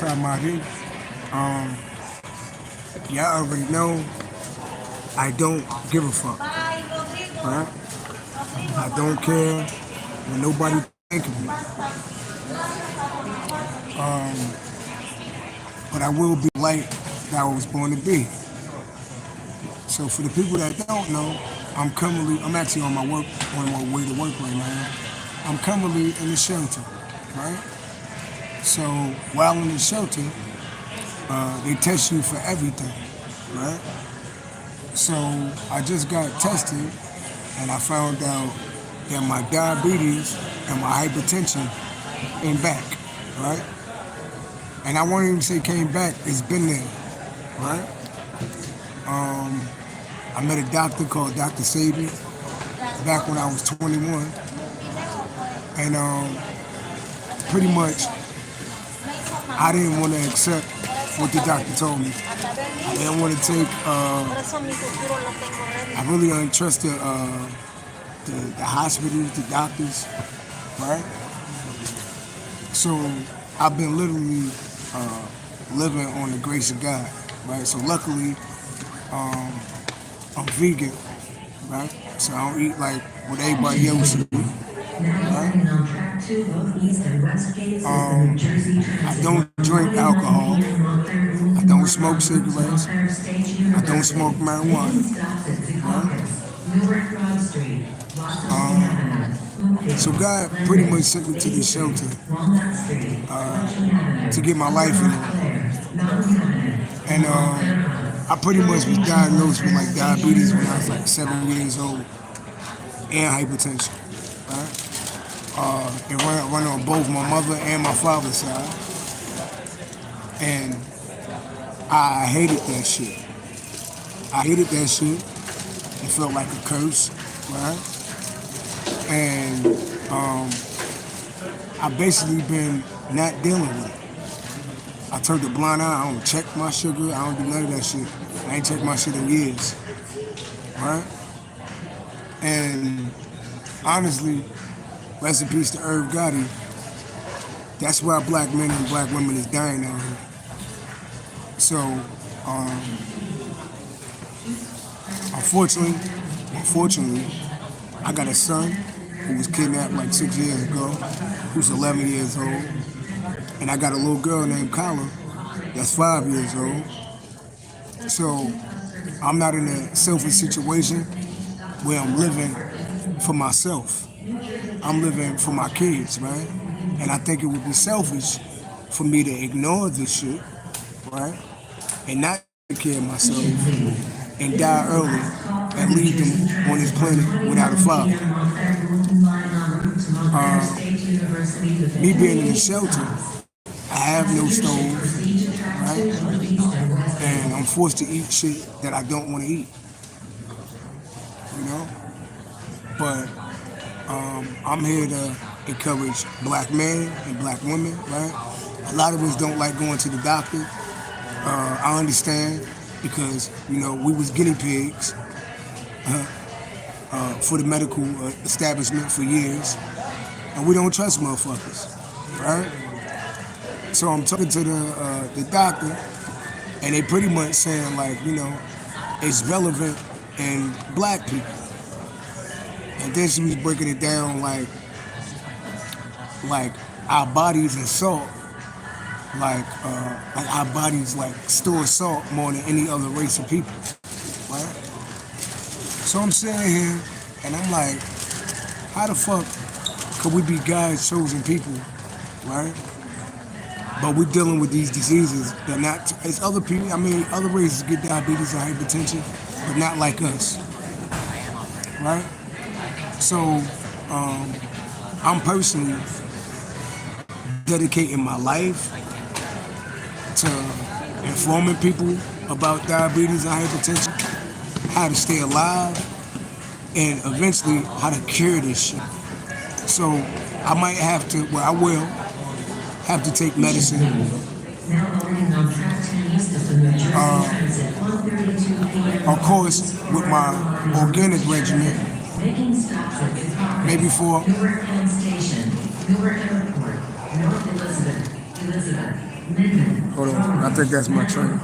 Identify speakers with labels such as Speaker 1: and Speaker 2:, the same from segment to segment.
Speaker 1: Mahdi. Um, y'all already know I don't give a fuck. Right? I don't care what nobody think of me. But I will be light that I was born to be. So for the people that don't know, I'm actually on my way to work right now. I'm currently in the shelter, right? So while in the shelter, they test you for everything, right? So I just got tested and I found out that my diabetes and my hypertension came back, right? And I won't even say came back, it's been there, right? I met a doctor called Dr. Sabi back when I was 21. And pretty much, I didn't want to accept what the doctor told me. I didn't want to take, I really didn't trust the hospitals, the doctors, right? So I've been literally living on the grace of God, right? So luckily, I'm vegan, right? So I don't eat like what everybody else eats. Right? I don't drink alcohol. I don't smoke cigarettes. I don't smoke marijuana. Right? So God pretty much sent me to this shelter to get my life in order. And I pretty much was diagnosed with like diabetes when I was like 7 years old and hypertension. Right? It run on both my mother and my father's side. And I hated that shit. I hated that shit. It felt like a curse, right? And I basically been not dealing with it. I turned a blind eye. I don't check my sugar. I don't do none of that shit. I ain't checked my shit in years, right? And honestly, rest in peace to Irv Gotti. That's why black men and black women is dying out here. So, unfortunately, I got a son who was kidnapped like 6 years ago, who's 11 years old. And I got a little girl named Kyla that's 5 years old. So, I'm not in a selfish situation where I'm living for myself. I'm living for my kids, right? And I think it would be selfish for me to ignore this shit, right? And not take care of myself and die early and leave them on this planet without a father. Me being in the shelter, I have no stove, right? And I'm forced to eat shit that I don't want to eat, you know? But I'm here to encourage black men and black women, right? A lot of us don't like going to the doctor. I understand because, you know, we was guinea pigs for the medical establishment for years, and we don't trust motherfuckers, right? So I'm talking to the doctor, and they pretty much saying like, you know, it's relevant in black people. And then she was breaking it down like our bodies are salt, like our bodies like store salt more than any other race of people, right? So I'm sitting here and I'm like, how the fuck could we be God's chosen people, right? But we're dealing with these diseases that not, it's other people, I mean, other races get diabetes and hypertension, but not like us, right? So, I'm personally dedicating my life to informing people about diabetes and hypertension, how to stay alive, and eventually how to cure this shit. So, I might have to, well, I will have to take medicine. Of course, with my organic regimen, maybe for Hold on, I think that's my train.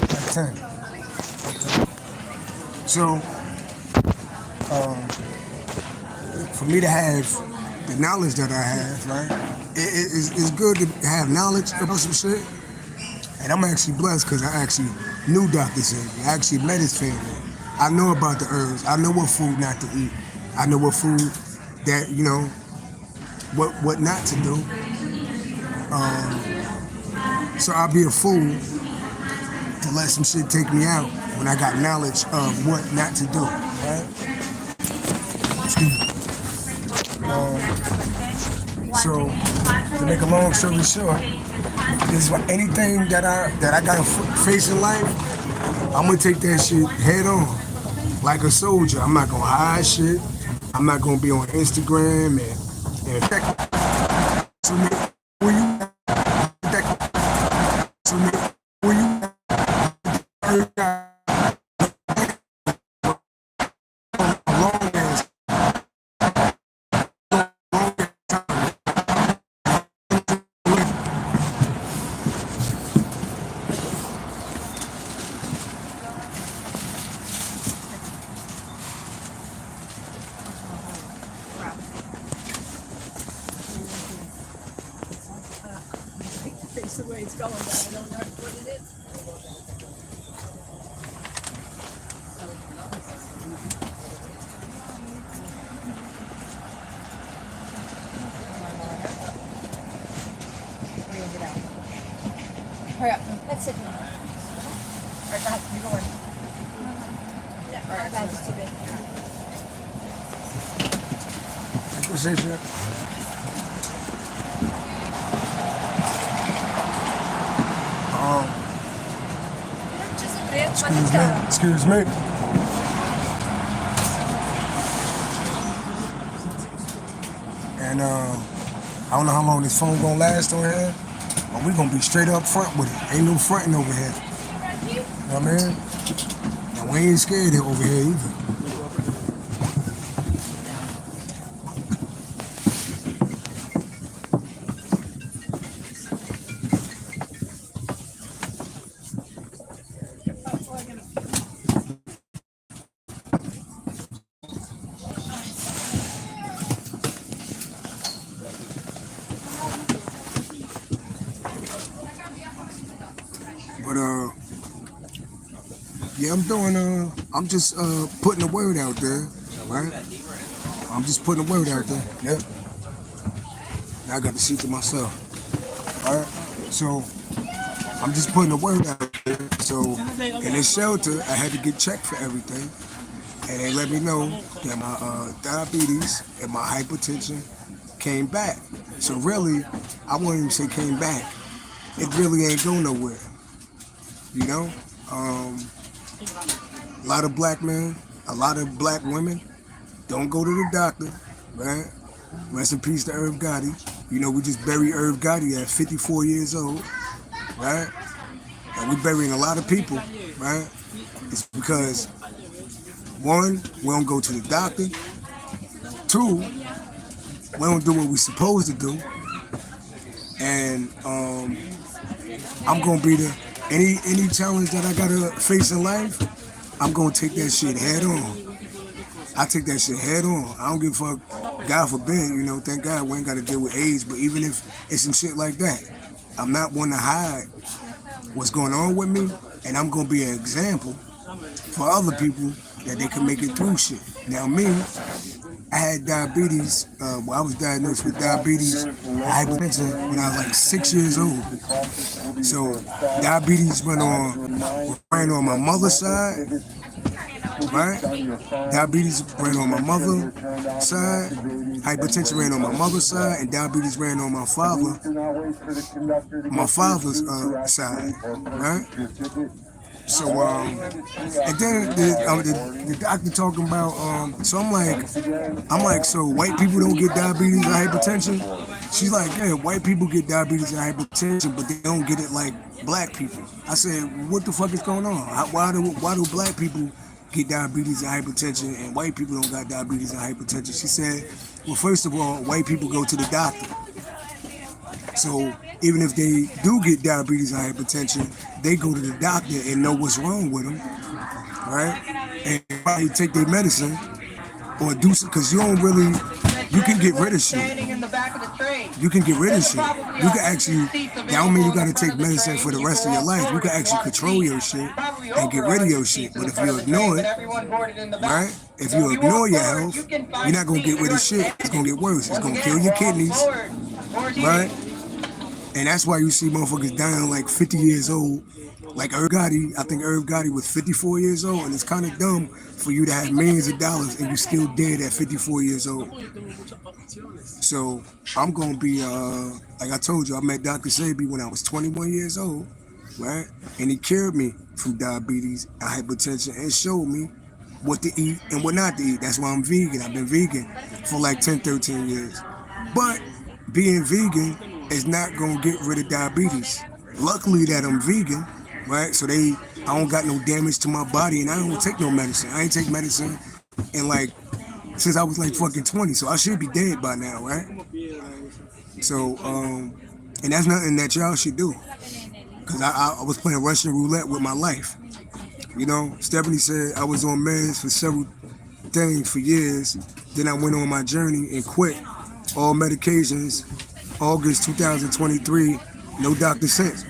Speaker 1: Like 10. So, for me to have the knowledge that I have, right? It's good to have knowledge about some shit. And I'm actually blessed because I actually knew Dr. Xavier. I actually met his family. I know about the herbs. I know what food not to eat. I know what food that, what not to do. So I'll be a fool to let some shit take me out when I got knowledge of what not to do, right? Excuse me. So to make a long story short, is anything that I gotta face in life, I'm gonna take that shit head on, like a soldier. I'm not gonna hide shit. I'm not gonna be on Instagram and to me, where you to me, where you long as
Speaker 2: It's the way it's going, but I don't know what it is. Hurry up. That's it. All right, guys, you're going. Yeah, all right, guys, it's too big.
Speaker 1: Acquisition. Excuse me. And I don't know how long this phone gonna last on here, but we gonna be straight up front with it. Ain't no fronting over here. You know what I mean? And we ain't scared over here either. But yeah, I'm just putting the word out there, right? I'm just putting the word out there. Yep. Now I got the seat to myself. All right. So I'm just putting the word out there. So in this shelter, I had to get checked for everything, and they let me know that my diabetes and my hypertension came back. So really, I won't even say came back. It really ain't go nowhere. You know, a lot of black men, a lot of black women don't go to the doctor, right? Rest in peace to Irv Gotti. You know, we just buried Irv Gotti at 54 years old, right? And we burying a lot of people, right? It's because, one, we don't go to the doctor. Two, we don't do what we're supposed to do. And I'm gonna be any challenge that I gotta face in life, I'm gonna take that shit head on. I take that shit head on. I don't give a fuck. God forbid, thank God we ain't gotta deal with AIDS, but even if it's some shit like that, I'm not one to hide what's going on with me, and I'm gonna be an example for other people that they can make it through shit. Now me, I had diabetes. I was diagnosed with diabetes and hypertension when I was like 6 years old. So diabetes ran on my mother's side, right? Diabetes ran on my mother's side. Hypertension ran on my mother's side, and diabetes ran on my father's side, right? So, and then the doctor talking about, so I'm like, so white people don't get diabetes and hypertension? She's like, yeah, white people get diabetes and hypertension, but they don't get it like black people. I said, what the fuck is going on? Why do black people get diabetes and hypertension, and white people don't got diabetes and hypertension. She said, well, first of all, white people go to the doctor. So even if they do get diabetes and hypertension, they go to the doctor and know what's wrong with them, right? And probably take their medicine or do something, because you don't really, you can get rid of shit. You can get rid of shit. You can actually, that don't mean you gotta take medicine for the rest of your life. You can actually control your shit and get rid of your shit. But if you ignore it, right? If you ignore your health, you're not gonna get rid of shit. It's gonna get worse. It's gonna kill your kidneys, right? And that's why you see motherfuckers dying like 50 years old. Like Irv Gotti, I think Irv Gotti was 54 years old, and it's kind of dumb for you to have millions of dollars and you still dead at 54 years old. So I'm gonna be, like I told you, I met Dr. Sebi when I was 21 years old, right? And he cured me from diabetes and hypertension and showed me what to eat and what not to eat. That's why I'm vegan. I've been vegan for like 10, 13 years. But being vegan is not gonna get rid of diabetes. Luckily that I'm vegan, right? So I don't got no damage to my body, and I don't take no medicine. I ain't take medicine in like since I was like fucking 20, so I should be dead by now, right? So and that's nothing that y'all should do, because I was playing Russian roulette with my life. You know, Stephanie said I was on meds for several things for years. Then I went on my journey and quit all medications. August 2023, no doctor since.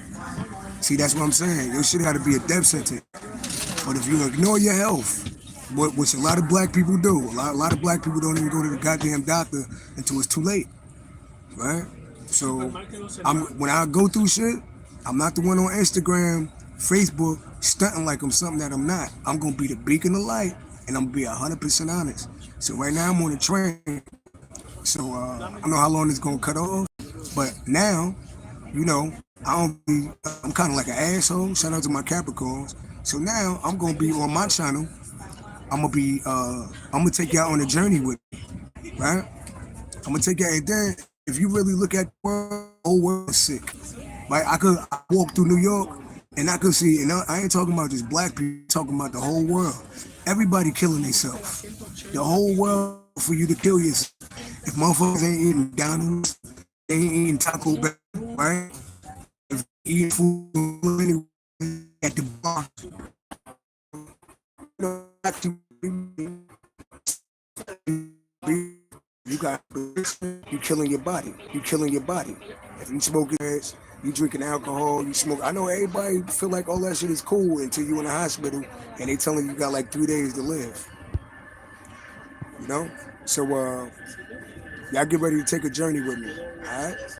Speaker 1: See, that's what I'm saying. Your shit got to be a death sentence. But if you ignore your health, which a lot of black people do, a lot of black people don't even go to the goddamn doctor until it's too late, right? So when I go through shit, I'm not the one on Instagram, Facebook, stunting like I'm something that I'm not. I'm gonna be the beacon of light, and I'm gonna be 100% honest. So right now I'm on a train. So I don't know how long it's gonna cut off, but now, you know, I'm kind of like an asshole. Shout out to my Capricorns. So now I'm gonna be on my channel. I'm gonna take y'all on a journey with me, right? I'm gonna take y'all, and then if you really look at the whole world is sick, right? I walk through New York and I could see, and I ain't talking about just black people, I'm talking about the whole world. Everybody killing themselves. The whole world for you to kill yourself. If motherfuckers ain't eating McDonald's, they ain't eating Taco Bell, right? If eating food at the bar, you got you killing your body. You killing your body. If you smoking ass, you drinking alcohol, you smoke. I know everybody feel like all that shit is cool until you in the hospital and they telling you got like 3 days to live. You know? So y'all get ready to take a journey with me. Alright?